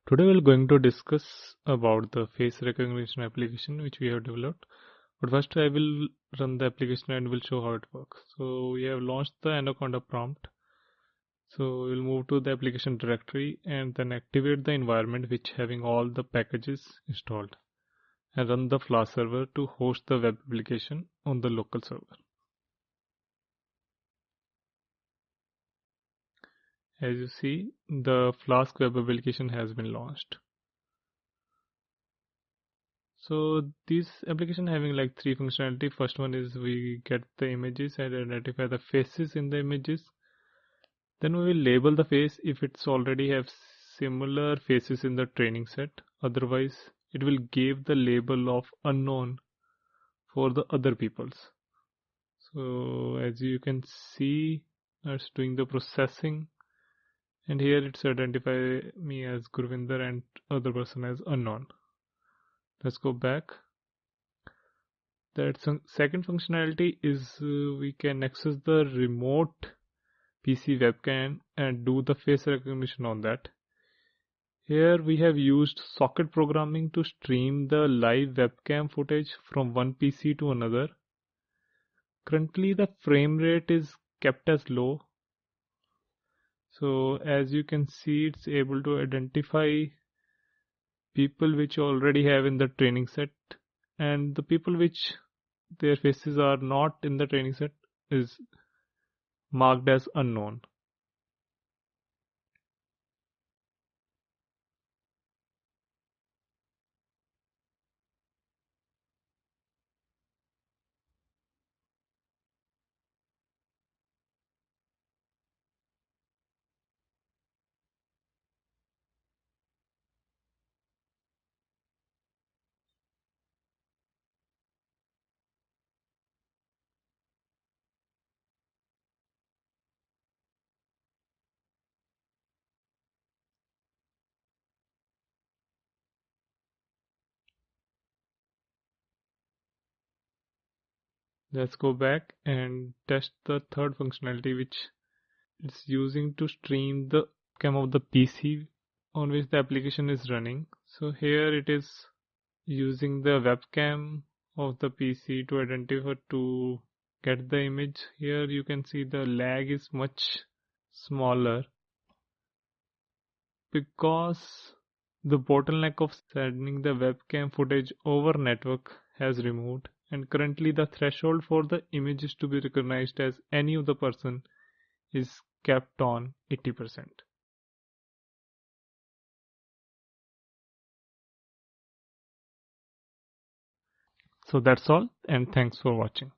Today we're going to discuss about the face recognition application which we have developed. But first I will run the application and will show how it works. So we have launched the Anaconda prompt. So we'll move to the application directory and then activate the environment which having all the packages installed and run the Flask server to host the web application on the local server. As you see, the Flask web application has been launched. So this application having like three functionality. First one is we get the images and identify the faces in the images. Then we will label the face if it's already have similar faces in the training set. Otherwise, it will give the label of unknown for the other peoples. So as you can see, it's doing the processing, and here it's identify me as Gurvinder and other person as unknown. Let's go back. That second functionality is we can access the remote PC webcam and do the face recognition on that. Here we have used socket programming to stream the live webcam footage from one PC to another. Currently the frame rate is kept as low. So as you can see, it's able to identify people which already have in the training set, and the people which their faces are not in the training set is marked as unknown. Let's go back and test the third functionality which it's using to stream the webcam of the PC on which the application is running. So here it is using the webcam of the PC to identify to get the image. Here you can see the lag is much smaller because the bottleneck of sending the webcam footage over network has removed, and currently the threshold for the images to be recognized as any of the person is kept on 80%. So that's all, and thanks for watching.